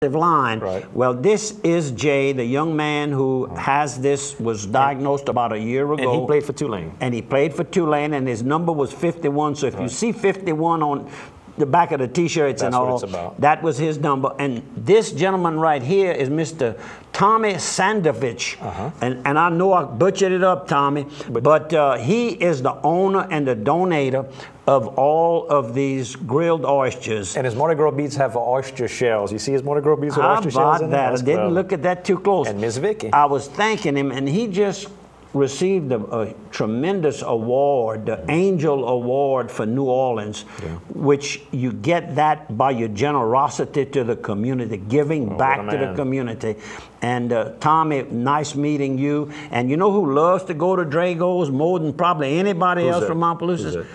line. Right. Well, this is Jay, the young man who has this, was diagnosed about a year ago. And he played for Tulane. And he played for Tulane, and his number was 51. So if you see 51 on the back of the T-shirts and all, that was his number. And this gentleman right here is Mr. Tommy Sandovich. And I know I butchered it up, Tommy, but he is the owner and the donator of all of these grilled oysters. And his Mardi Gras beads have oyster shells. You see his Mardi Gras beads with oyster shells in them? I didn't look at that too close. And Miss Vicky. I was thanking him, and he just received a tremendous award, the Angel Award for New Orleans, which you get that by your generosity to the community, giving back to the community. And Tommy, nice meeting you. And you know who loves to go to Drago's more than probably anybody else from Mount Palouse?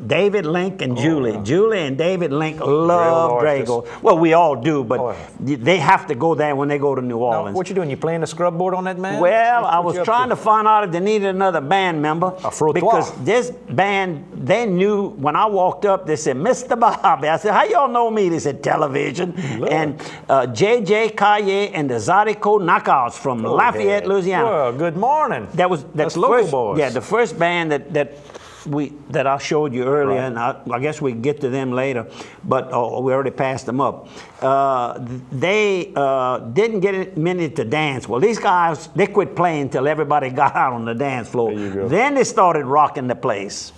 David Link and Julie. Julie and David Link love Drago. Well, we all do, but they have to go there when they go to New Orleans. Now, what you doing? You playing the scrub board on that, man? Well, I was trying to find out if they needed another band member. Because this band, they knew when I walked up, they said, Mr. Bobby. I said, how y'all know me? They said, television. And J.J. Caillé and the Zydeco Knockouts from Lafayette, Louisiana. Well, good morning. That's local boys. Yeah, the first band that I showed you earlier, and I guess we can get to them later, but we already passed them up. They didn't get many to dance. Well, these guys, they quit playing until everybody got out on the dance floor. There you go. Then they started rocking the place.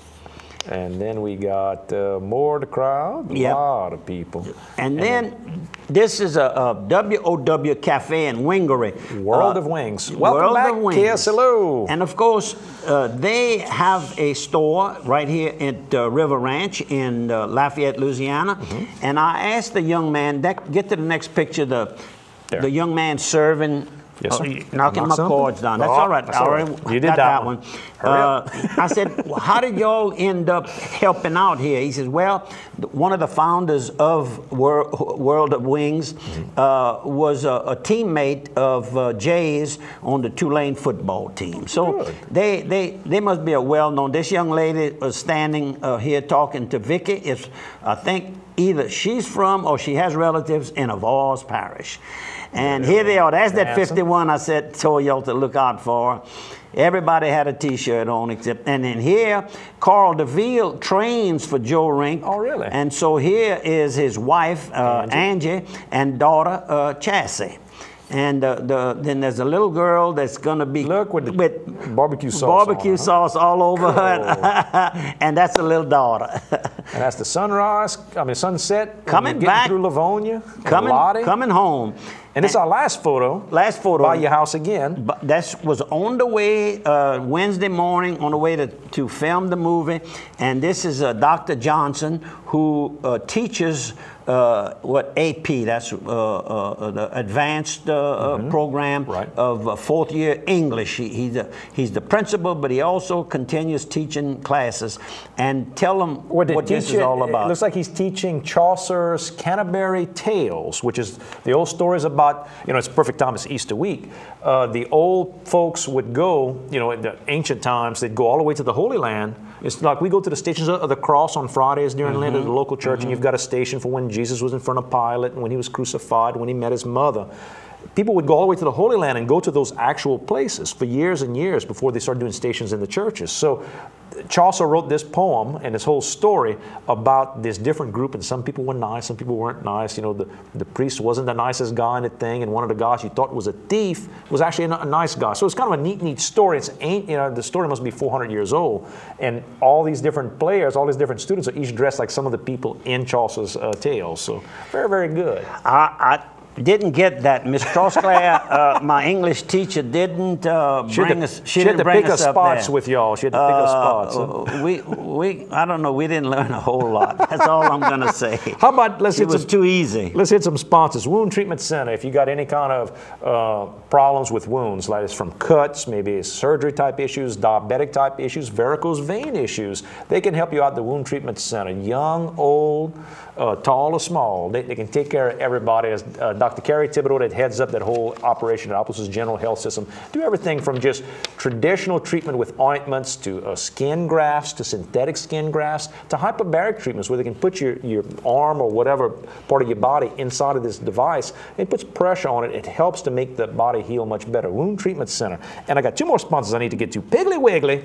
And then we got more of the crowd, a lot of people. And then this is a WOW Cafe and Wingery. World of Wings. Welcome back, KSLO. And of course, they have a store right here at River Ranch in Lafayette, Louisiana. And I asked the young man, get to the next picture, the young man serving. Yes, sir. Knocking my cords down. That's all right. I already you did that one. I said, well, how did y'all end up helping out here? He says, well, one of the founders of World of Wings was a teammate of Jay's on the Tulane football team. So they must be a well-known. This young lady was standing here talking to Vicky. I think either she's from or she has relatives in Avars Parish. And here they are. That's that 51 I told y'all to look out for. Everybody had a T-shirt on except, and then here, Carl DeVille trains for Joe Rink. Oh, really? And so here is his wife, Angie, and daughter, Chassie. And then there's a little girl that's going to be with barbecue sauce all over her, and that's a little daughter. And that's the sunset coming back through Livonia, coming home. And it's our last photo. By your house again. But that was on the way Wednesday morning, on the way to film the movie. And this is Dr. Johnson, who teaches AP, that's the advanced program of fourth year English. He's the principal, but he also continues teaching classes. And tell them what this is all about. It looks like he's teaching Chaucer's Canterbury Tales, which is the old stories about, it's perfect time, it's Easter week. The old folks would go, in the ancient times, they'd go all the way to the Holy Land. It's like we go to the Stations of the Cross on Fridays during Lent at the local church, and you've got a station for when Jesus was in front of Pilate, and when he was crucified, when he met his mother. People would go all the way to the Holy Land and go to those actual places for years and years before they started doing stations in the churches. So Chaucer wrote this poem and this whole story about this different group, and some people were nice, some people weren't nice. The priest wasn't the nicest guy in the thing, and one of the guys you thought was a thief was actually a nice guy. So it's kind of a neat story. The story must be 400 years old, and all these different players, all these different students are each dressed like some of the people in Chaucer's tales. So very, very good. I didn't get that. Miss Crossclair, my English teacher, didn't bring us. She had to pick us up spots with y'all. She had to pick up spots. I don't know. We didn't learn a whole lot. That's all I'm going to say. How about it was too easy. Let's hit some sponsors. Wound Treatment Center. If you got any kind of problems with wounds, like it's from cuts, maybe it's surgery type issues, diabetic type issues, varicose vein issues, they can help you out at the Wound Treatment Center. Young, old, tall or small, they can take care of everybody, as Dr. Dr. Kerry Thibodeau that heads up that whole operation at Opelousas General Health System. Do everything from just traditional treatment with ointments to skin grafts, to synthetic skin grafts, to hyperbaric treatments where they can put your arm or whatever part of your body inside of this device. It puts pressure on it. It helps to make the body heal much better. Wound Treatment Center. And I got 2 more sponsors I need to get to. Piggly Wiggly.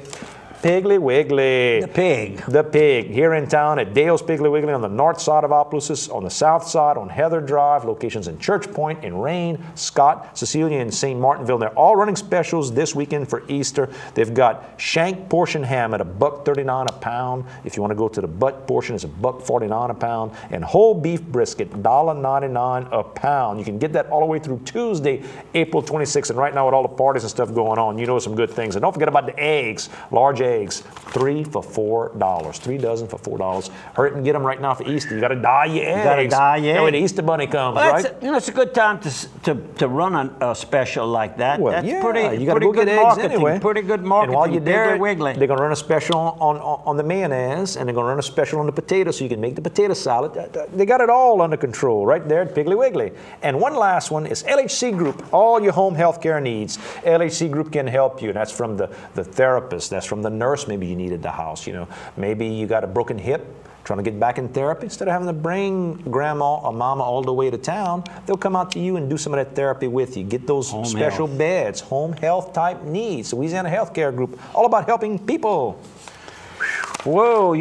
Piggly Wiggly. The pig. The pig. Here in town at Dale's Piggly Wiggly on the north side of Opelousas, on the south side on Heather Drive, locations in Church Point, in Rain, Scott, Cecilia, and St. Martinville. They're all running specials this weekend for Easter. They've got shank portion ham at $1.39 a pound. If you want to go to the butt portion, it's $1.49 a pound. And whole beef brisket, $1.99 a pound. You can get that all the way through Tuesday, April 26th. And right now with all the parties and stuff going on, you know some good things. And don't forget about the eggs, large eggs. 3 for $4. 3 dozen for $4. Hurry up and get them right now for Easter. You got to dye your eggs. You got to dye your eggs. When the Easter bunny comes, well, right? It's a good time to run a special like that. Well, that's yeah, pretty, you got to go good get eggs marketing. anyway. Pretty good marketing. And while you're there, Piggly Wiggly. they're going to run a special on the mayonnaise, and they're going to run a special on the potato, so you can make the potato salad. They got it all under control right there at Piggly Wiggly. And one last one is LHC Group. All your home health care needs, LHC Group can help you. That's from the therapist. That's from the nurse. Maybe you needed the house. You know, maybe you got a broken hip, trying to get back in therapy. Instead of having to bring grandma or mama all the way to town, they'll come out to you and do some of that therapy with you. Get those home special health. Beds, home health type needs. Louisiana Healthcare Group, all about helping people. Whoa,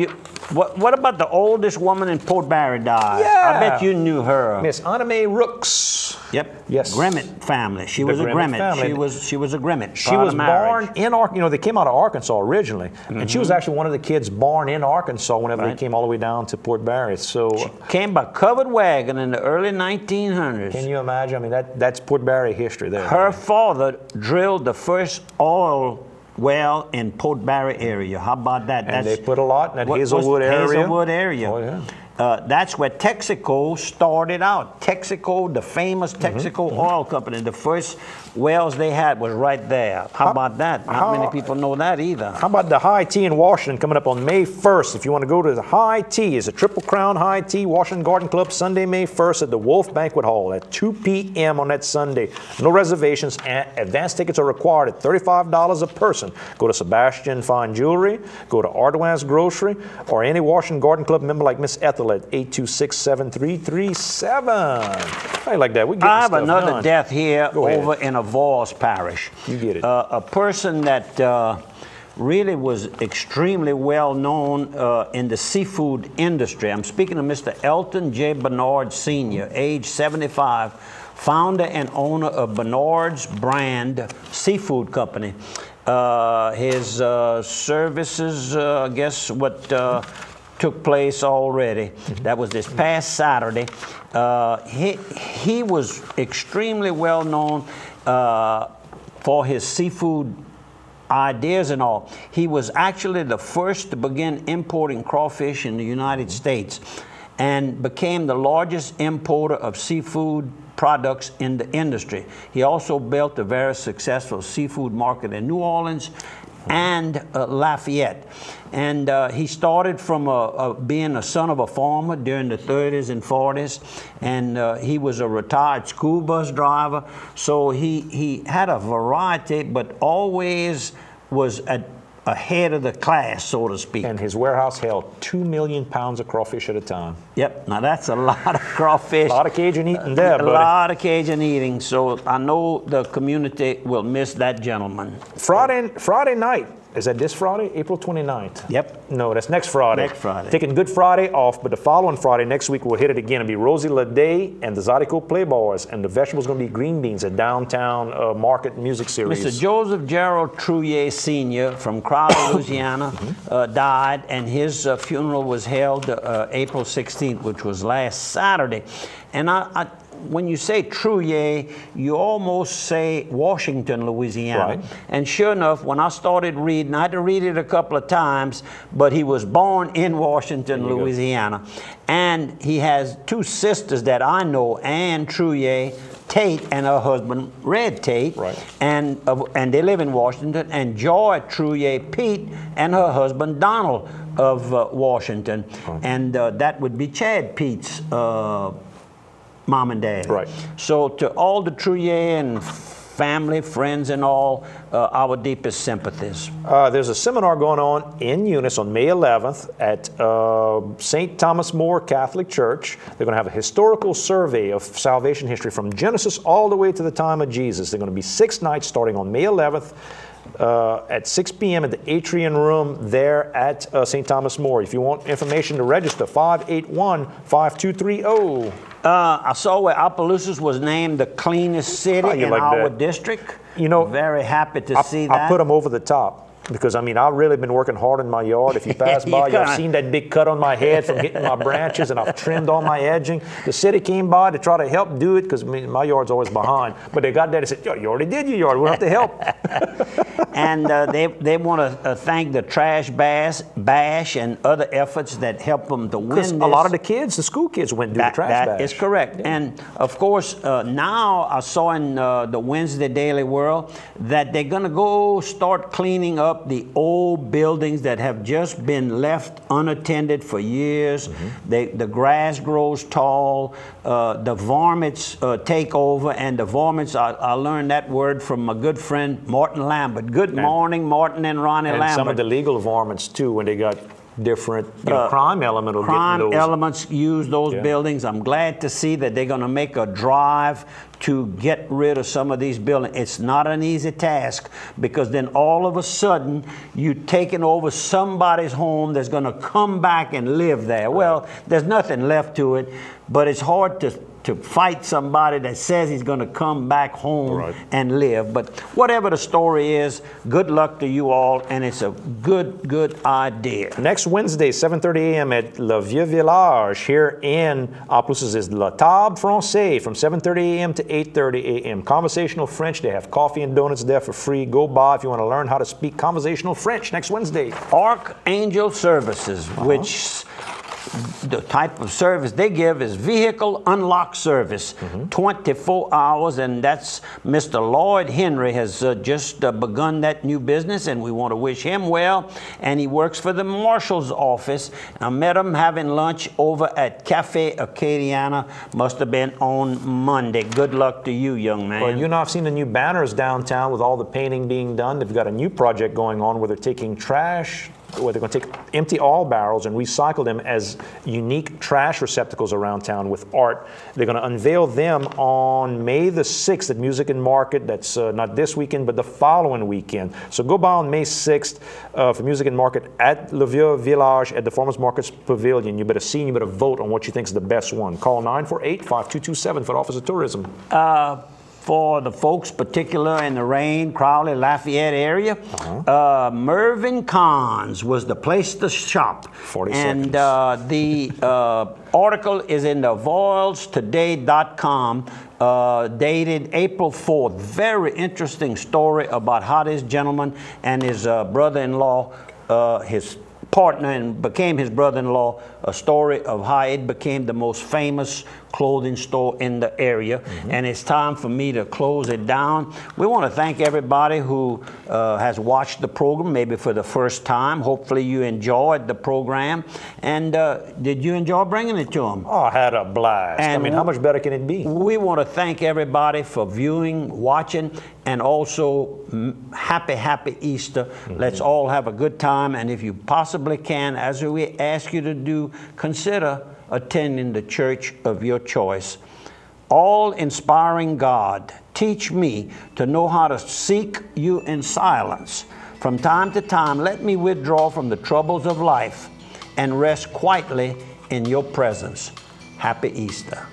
what about the oldest woman in Port Barry died? Yeah. I bet you knew her. Miss Anna Mae Rooks. Yep. Yes. Grimmett family. She was a Grimmett Grimmett. family. She was a Grimmett. She was born in they came out of Arkansas originally, and she was actually one of the kids born in Arkansas whenever they came all the way down to Port Barry. So she came by covered wagon in the early 1900s. Can you imagine? I mean, that's Port Barry history there. Her father drilled the first oil well in Port Barry area. How about that? And they put a lot in that Hazelwood area. Hazelwood area. Oh, yeah. That's where Texaco started out. Texaco, the famous Texaco oil company. The first wells they had was right there. How about that? Not many people know that either. How about the High Tea in Washington coming up on May 1st? If you want to go to the High Tea, it's a Triple Crown High Tea Washington Garden Club Sunday, May 1st at the Wolf Banquet Hall at 2 p.m. on that Sunday. No reservations. Advance tickets are required at $35 a person. Go to Sebastian Fine Jewelry, go to Ardoin's Grocery, or any Washington Garden Club member like Miss Ethel at 826-7337. I like that. I have another death here over in Avoyelles Parish. You get it. A person that really was extremely well known in the seafood industry. I'm speaking of Mr. Elton J. Bernard Sr., age 75, founder and owner of Bernard's Brand Seafood Company. His services, I guess what took place already. That was this past Saturday. He was extremely well known for his seafood ideas and all. He was actually the first to begin importing crawfish in the United States and became the largest importer of seafood products in the industry. He also built a very successful seafood market in New Orleans and Lafayette. And he started from being a son of a farmer during the 30s and 40s, and he was a retired school bus driver. So he had a variety, but always was ahead of the class, so to speak. And his warehouse held 2 million pounds of crawfish at a time. Yep, now that's a lot of crawfish. A lot of Cajun eating there, buddy. A lot of Cajun eating, so I know the community will miss that gentleman. Friday night. Is that this Friday, April 29th? Yep. No, that's next Friday. Next Friday. Taking Good Friday off, but the following Friday, next week, we'll hit it again. It'll be Rosie Leday and the Zydeco Playboys, and the vegetables going to be green beans, a downtown market music series. Mr. Joseph Gerald Trouillet Sr. from Crowley, Louisiana, died, and his funeral was held April 16th, which was last Saturday. And when you say Trouillet, you almost say Washington, Louisiana. Right. And sure enough, when I started reading, I had to read it a couple of times, but he was born in Washington, Louisiana. And he has 2 sisters that I know, Anne Trouillet Tate and her husband, Red Tate. Right. And they live in Washington. And Joy Trouillet Pete and her husband, Donald, of Washington. Right. And that would be Chad Pete's mom and dad. Right. So to all the Trouillet and family, friends, and all, our deepest sympathies. There's a seminar going on in Eunice on May 11th at St. Thomas More Catholic Church. They're going to have a historical survey of salvation history from Genesis all the way to the time of Jesus. They're going to be 6 nights starting on May 11th. At 6 p.m. at the Atrium Room there at St. Thomas More. If you want information to register, 581-5230. I saw where Opelousas was named the cleanest city in like our that? district. You know, very happy to see that. I put them over the top. Because, I mean, I've really been working hard in my yard. If you pass by, you've seen that big cut on my head from hitting my branches, and I've trimmed all my edging. The city came by to try to help do it, because my yard's always behind. But they got there and said, yo, you already did your yard. We'll have to help. And they want to thank the Trash Bash and other efforts that help them to win this. A lot of the kids, the school kids, went to do the Trash Bash. That is correct. Yeah. And, of course, now I saw in the Wednesday Daily World that they're going to go start cleaning up the old buildings that have just been left unattended for years. The grass grows tall, the varmints take over, and the varmints, I learned that word from my good friend Martin Lambert. Good morning, Martin and Ronnie Lambert. And some of the legal varmints too, when they got different crime element of crime elements use those buildings. I'm glad to see that they're going to make a drive to get rid of some of these buildings. It's not an easy task, because then all of a sudden you're taking over somebody's home that's going to come back and live there. Well, there's nothing left to it, but it's hard to fight somebody that says he's going to come back home and live. But whatever the story is, good luck to you all, and it's a good idea. Next Wednesday, 7:30 a.m. at Le Vieux Village here in Opelousas is La Table Française from 7:30 a.m. to 8:30 a.m. Conversational French. They have coffee and donuts there for free. Go by if you want to learn how to speak conversational French next Wednesday. Archangel Services, which the type of service they give is vehicle unlock service, 24 hours, and that's Mr. Lloyd Henry has just begun that new business, and we want to wish him well. And he works for the marshal's office. I met him having lunch over at Cafe Acadiana. Must have been on Monday. Good luck to you, young man. Well, you know, I've seen the new banners downtown with all the painting being done. They've got a new project going on where they're taking trash, where they're going to take empty oil barrels and recycle them as unique trash receptacles around town with art. They're going to unveil them on May the 6th at Music and Market. That's not this weekend, but the following weekend. So go by on May 6th for Music and Market at Le Vieux Village at the Farmers Market's Pavilion. You better see and you better vote on what you think is the best one. Call 948-5227 for the Office of Tourism. For the folks, particular in the Rain, Crowley, Lafayette area, Mervyn Cons was the place to shop. 40 and seconds. The article is in the voilstoday.com, dated April 4th. Very interesting story about how this gentleman and his brother-in-law, his partner and became his brother-in-law, a story of how it became the most famous clothing store in the area. And it's time for me to close it down. We want to thank everybody who has watched the program, maybe for the first time. Hopefully you enjoyed the program. And did you enjoy bringing it to them? Oh, I had a blast. And I mean, how much better can it be? We want to thank everybody for viewing, watching, and also happy Easter. Let's all have a good time. And if you possibly can, as we ask you to do, consider attending the church of your choice. All-inspiring God, teach me to know how to seek you in silence. From time to time, let me withdraw from the troubles of life and rest quietly in your presence. Happy Easter.